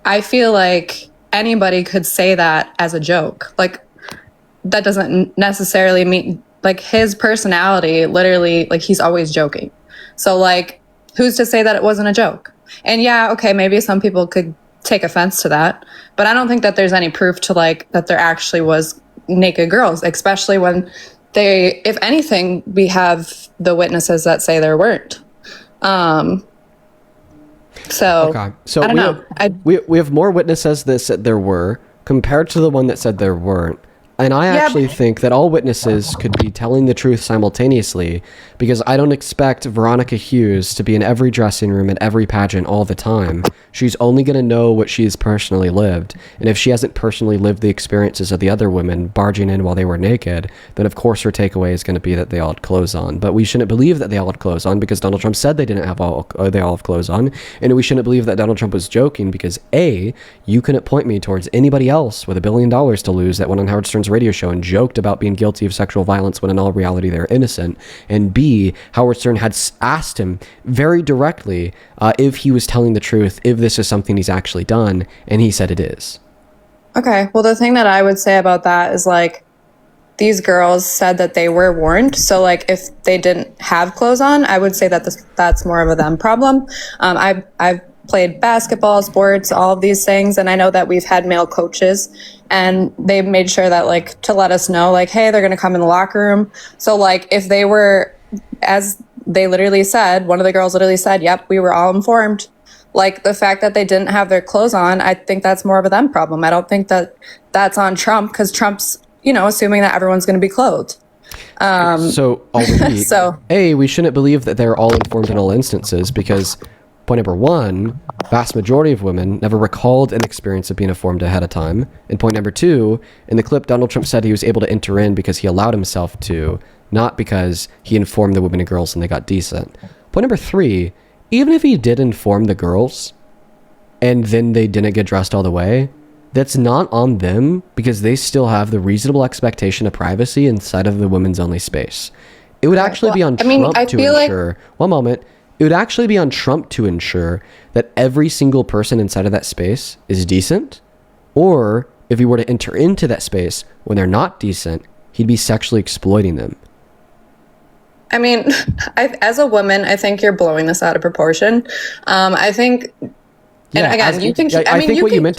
I feel like anybody could say that as a joke. Like, that doesn't necessarily mean, like, his personality literally, like, he's always joking. So, like, who's to say that it wasn't a joke? And yeah, okay, maybe some people could take offense to that, but I don't think that there's any proof to, like, that there actually was naked girls, especially when they, if anything, we have the witnesses that say there weren't. Um, so Okay, so I don't know. we have more witnesses that said there were compared to the one that said there weren't. And I Yeah, actually think that all witnesses could be telling the truth simultaneously, because I don't expect Veronica Hughes to be in every dressing room at every pageant all the time. She's only going to know what she's personally lived. And if she hasn't personally lived the experiences of the other women barging in while they were naked, then of course her takeaway is going to be that they all had clothes on. But we shouldn't believe that they all had clothes on because Donald Trump said they didn't have they all have clothes on. And we shouldn't believe that Donald Trump was joking because A, you couldn't point me towards anybody else with $1 billion to lose that went on Howard Stern's radio show and joked about being guilty of sexual violence when in all reality they're innocent. And B, Howard Stern had asked him very directly if he was telling the truth, if this is something he's actually done, and he said it is. okay. Well, the thing that I would say about that is, like, these girls said that they were warned. So, like, if they didn't have clothes on, I would say that that's more of a them problem. I've played basketball, sports, all of these things, and I know that we've had male coaches, and they made sure that, like, to let us know, like, hey, they're going to come in the locker room. So, like, if they were, as they literally said, one of the girls literally said, yep, we were all informed. Like, the fact that they didn't have their clothes on, I think that's more of a them problem. I don't think that that's on Trump, because Trump's, assuming that everyone's going to be clothed. So already, A, we shouldn't believe that they're all informed in all instances because point number one, vast majority of women never recalled an experience of being informed ahead of time. And point number two, in the clip, Donald Trump said he was able to enter in because he allowed himself to, not because he informed the women and girls and they got decent. Point number three, even if he did inform the girls and then they didn't get dressed all the way, that's not on them because they still have the reasonable expectation of privacy inside of the women's only space. It would actually be on Trump to ensure, one moment, it would actually be on Trump to ensure that every single person inside of that space is decent, or if he were to enter into that space when they're not decent, he'd be sexually exploiting them. I mean, as a woman, I think you're blowing this out of proportion. I think, yeah, and again, you can. I think what you meant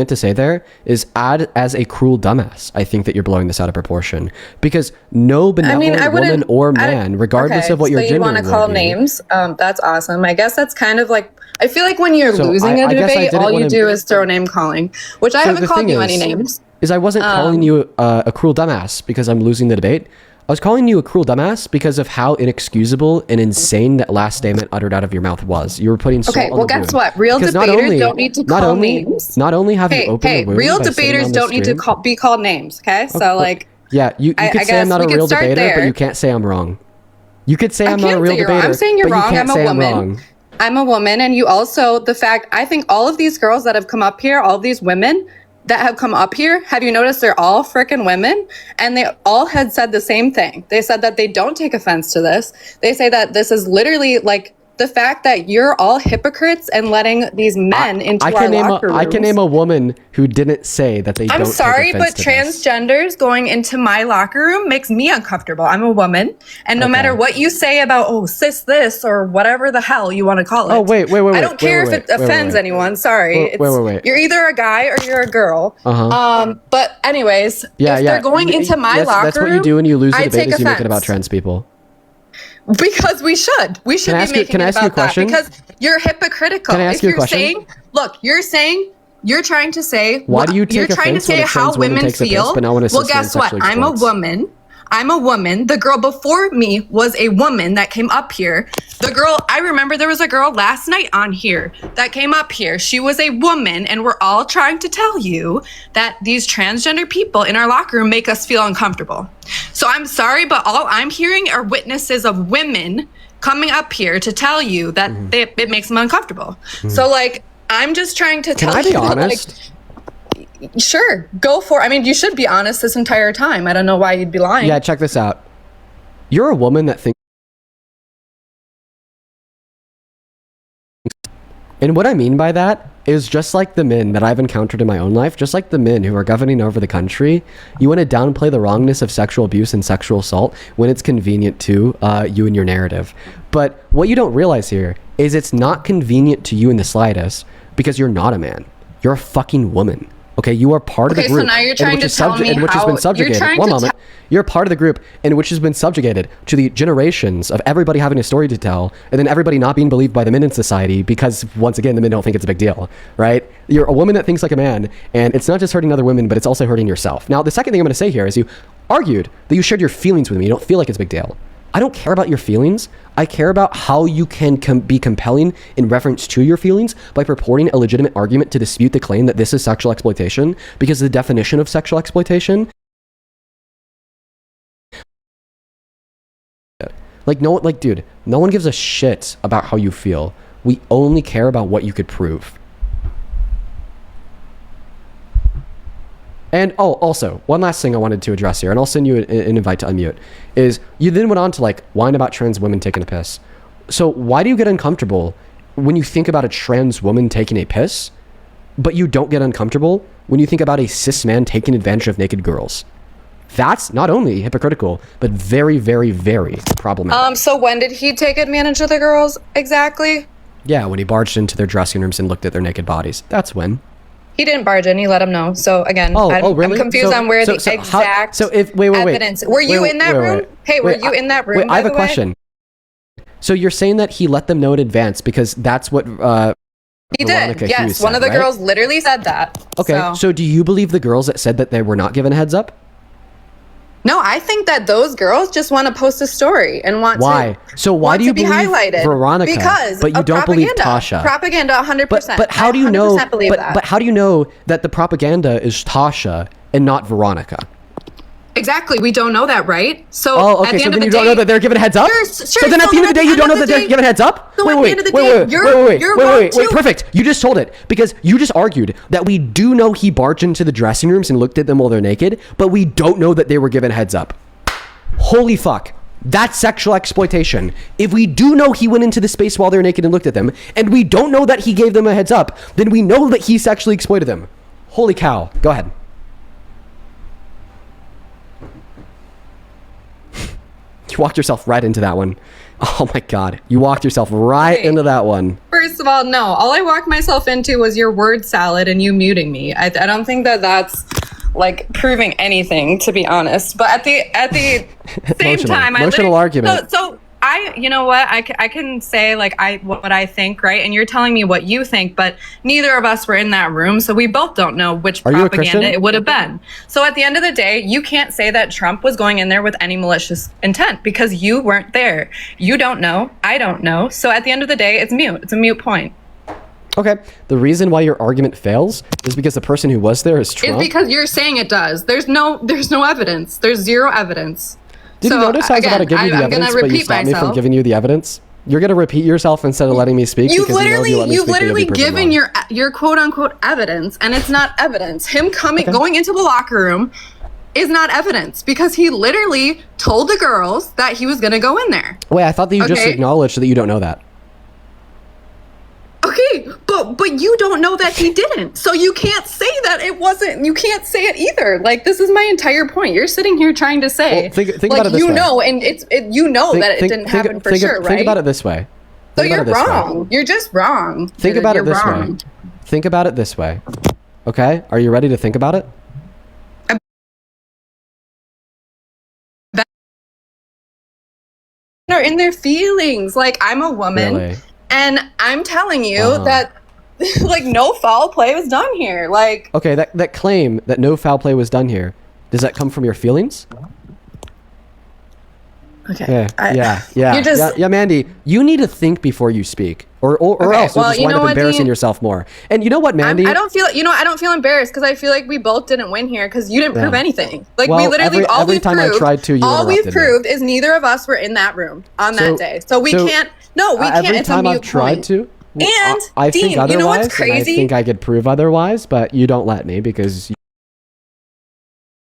to say there is add as a cruel dumbass. I think that you're blowing this out of proportion because no benevolent woman or man, regardless of what your gender, you want to call names. That's awesome. I guess that's kind of like. I feel like when you're losing a debate, all you do is throw name calling, which I haven't called you any names. I wasn't calling you a cruel dumbass because I'm losing the debate. I was calling you a cruel dumbass because of how inexcusable and insane that last statement uttered out of your mouth was. You were putting salt on the wound. Okay, well, guess what? Real debaters don't need to call names. Not only have you opened the wound real debaters don't need to be called names, okay? So, like... Yeah, you could say I'm not a real debater, but you can't say I'm wrong. You could say I'm not a real debater, I'm saying you're wrong. I'm a woman. I'm a woman, and you also... I think all of these girls that have come up here, all of these women... that have come up here, have you noticed they're all frickin' women? And they all had said the same thing. They said that they don't take offense to this. They say that this is literally like the fact that you're all hypocrites and letting these men into our locker rooms. I can name a woman who didn't say that they don't take offense to this. I'm sorry, but transgenders going into my locker room makes me uncomfortable. I'm a woman. And no matter what you say about, cis this or whatever the hell you want to call it. Oh, wait. I don't care if it offends anyone. Sorry. Wait. You're either a guy or you're a girl. But anyways, if they're going into my locker room, that's what you do when you lose the debate is you make it about trans people. Because we should be making it about that because you're hypocritical. Can I ask you a question? You're trying to say why do you take offense when a trans woman takes offense, but not when a cis woman guess what? I'm a woman. The girl before me was a woman that came up here. I remember there was a girl last night on here that came up here. She was a woman, and we're all trying to tell you that these transgender people in our locker room make us feel uncomfortable. So I'm sorry, but all I'm hearing are witnesses of women coming up here to tell you that it makes them uncomfortable. So, like, I'm just trying to tell you. Can I be honest? Sure, go for it. I mean, you should be honest this entire time. I don't know why you'd be lying. Yeah, check this out. You're a woman that thinks And what I mean by that is just like the men that I've encountered in my own life, just like the men who are governing over the country, you want to downplay the wrongness of sexual abuse and sexual assault when it's convenient to you and your narrative. But what you don't realize here is it's not convenient to you in the slightest because you're not a man. You're a fucking woman. Okay, you are part of the group. So now you're trying to tell me which has been subjugated. One moment. You're part of the group in which has been subjugated to the generations of everybody having a story to tell, and then everybody not being believed by the men in society because, once again, the men don't think it's a big deal, right? You're a woman that thinks like a man, and it's not just hurting other women, but it's also hurting yourself. Now, the second thing I'm going to say here is you argued that you shared your feelings with me. You don't feel like it's a big deal. I don't care about your feelings. I care about how you can be compelling in reference to your feelings by purporting a legitimate argument to dispute the claim that this is sexual exploitation, because the definition of sexual exploitation, dude, no one gives a shit about how you feel. We only care about what you could prove. And also, one last thing I wanted to address here, and I'll send you an invite to unmute, is you then went on to whine about trans women taking a piss. So why do you get uncomfortable when you think about a trans woman taking a piss, but you don't get uncomfortable when you think about a cis man taking advantage of naked girls? That's not only hypocritical, but very, very, very problematic. So when did he take advantage of the girls exactly? Yeah, when he barged into their dressing rooms and looked at their naked bodies. That's when. He didn't barge in. He let him know. So again, really? I'm confused on where the exact evidence. Were you in that room? Hey, were you in that room? Wait, I have a question. So you're saying that he let them know in advance because that's what he did. Yes, one of the girls literally said that. Okay, so do you believe the girls that said that they were not given a heads up? No, I think that those girls just want to post a story and want why? So why do you believe highlighted? Veronica? Because but you don't believe Tasha. Propaganda, 100%. But how do you know? But how do you know that the propaganda is Tasha and not Veronica? Exactly, we don't know that, right? So okay, so then you don't know that they're given a heads up? So then at the end of the day, you don't know that they're given heads up? Wait, perfect. You just told it, because you just argued that we do know he barged into the dressing rooms and looked at them while they're naked, but we don't know that they were given heads up. Holy fuck. That's sexual exploitation. If we do know he went into the space while they're naked and looked at them, and we don't know that he gave them a heads up, then we know that he sexually exploited them. Holy cow. Go ahead. You walked yourself right into that one. Oh my god. You walked yourself right into that one. First of all, no. All I walked myself into was your word salad and you muting me. I don't think that that's proving anything, to be honest. But at the same time, emotional argument. So you know what? I can say what I think, right? And you're telling me what you think, but neither of us were in that room, so we both don't know which propaganda it would have been. So at the end of the day, you can't say that Trump was going in there with any malicious intent because you weren't there. You don't know. I don't know. So at the end of the day, it's mute. It's a mute point. Okay. The reason why your argument fails is because the person who was there is Trump. It's because you're saying it does. There's no evidence. There's zero evidence. Did you notice I was about to give you the evidence, but you stopped me from giving you the evidence? You're going to repeat yourself instead of letting me speak? You've literally given your quote-unquote evidence, and it's not evidence. Him going into the locker room is not evidence, because he literally told the girls that he was going to go in there. Wait, I thought that you just acknowledged that you don't know that. Okay, but you don't know that he didn't. So you can't say that it wasn't. You can't say it either. This is my entire point. You're sitting here trying to say, think about it this way. And that it didn't happen for sure, right? Think about it this way. So you're wrong. You're just wrong. Think about it this way. Think about it this way. Okay? Are you ready to think about it? Are in their feelings. I'm a woman. Really? And I'm telling you that, no foul play was done here. Okay, that claim that no foul play was done here, does that come from your feelings? Okay. Yeah, Mandy, you need to think before you speak, or else you'll just wind up embarrassing yourself more. And you know what, Mandy? I don't feel embarrassed, because I feel like we both didn't win here because you didn't prove anything. We literally every time I tried to, all we've proved is neither of us were in that room on that day. So we can't. No, we can't. Every time I've tried to, and I think Dean, otherwise, you know what's crazy? And I think I could prove otherwise, but you don't let me because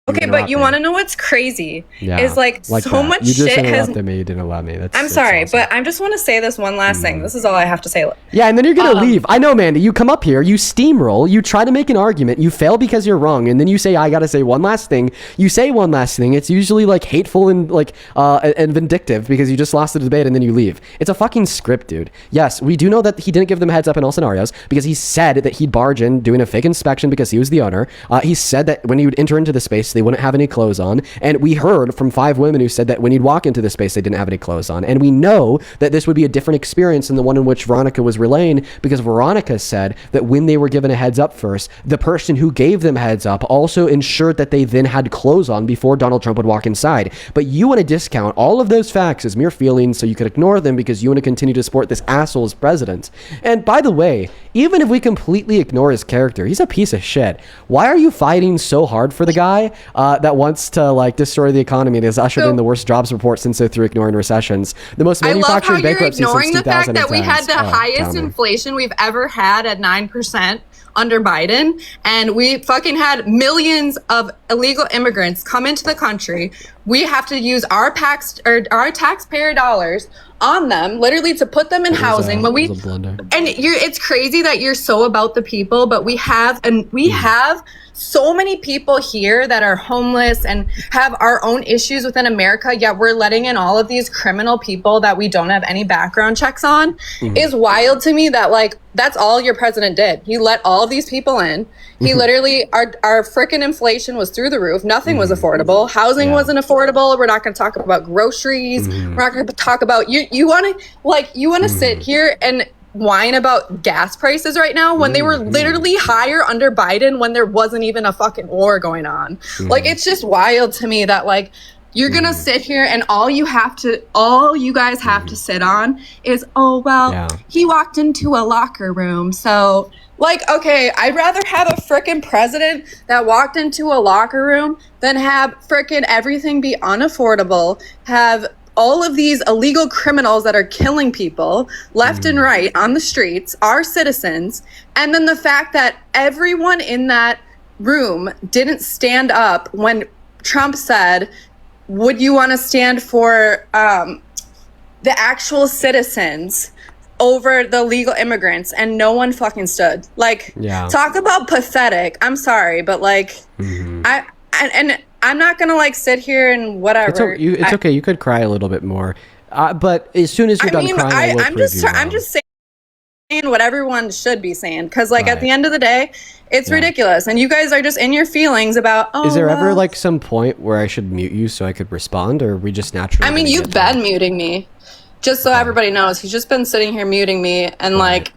Okay, but you want to know what's crazy? Yeah, is like so that. much you just shit has. Me. You didn't allow me. I'm sorry, awesome. But I just want to say this one last thing. This is all I have to say. Yeah, and then you're gonna leave. I know, Mandy. You come up here, you steamroll, you try to make an argument, you fail because you're wrong, and then you say, "I gotta say one last thing." You say one last thing. It's usually like hateful and like and vindictive because you just lost the debate, and then you leave. It's a fucking script, dude. Yes, we do know that he didn't give them a heads up in all scenarios because he said that he'd barge in doing a fake inspection because he was the owner. He said that when he would enter into the space, they wouldn't have any clothes on, and we heard from 5 women who said that when he'd walk into the space, they didn't have any clothes on. And we know that this would be a different experience than the one in which Veronica was relaying, because Veronica said that when they were given a heads up first, the person who gave them heads up also ensured that they then had clothes on before Donald Trump would walk inside. But you want to discount all of those facts as mere feelings so you could ignore them because you want to continue to support this asshole as president. And by the way, even if we completely ignore his character, he's a piece of shit. Why are you fighting so hard for the guy that wants to like destroy the economy and has ushered in the worst jobs report since through ignoring recessions, the most manufacturing bankruptcy since 2010? I love how you're ignoring the fact that we had the highest inflation we've ever had at 9% under Biden, and we fucking had millions of illegal immigrants come into the country. We have to use our taxpayer dollars on them, literally, to put them in housing. It's crazy that you're so about the people, but we have so many people here that are homeless and have our own issues within America, yet we're letting in all of these criminal people that we don't have any background checks on. Is wild to me that like that's all your president did. He let all of these people in. He literally, our freaking inflation was through the roof. Nothing was affordable. Housing wasn't affordable. We're not going to talk about groceries. We're not going to talk about you want to sit here and whine about gas prices right now when they were literally higher under Biden when there wasn't even a fucking war going on. Like, it's just wild to me that like you're gonna sit here and all you guys have to sit on is, he walked into a locker room. So like, okay, I'd rather have a frickin' president that walked into a locker room than have frickin' everything be unaffordable, have all of these illegal criminals that are killing people left and right on the streets, our citizens, and then the fact that everyone in that room didn't stand up when Trump said, would you want to stand for the actual citizens over the legal immigrants? And no one fucking stood. Like, talk about pathetic. I'm sorry, but like, I'm not gonna like sit here and whatever. It's okay. You could cry a little bit more, but as soon as you're done crying, I'm just saying what everyone should be saying, because like at the end of the day, it's ridiculous, and you guys are just in your feelings about. Is there ever like some point where I should mute you so I could respond, or are we just naturally? I mean, you've been muting me, just so everybody knows. He's just been sitting here muting me, and like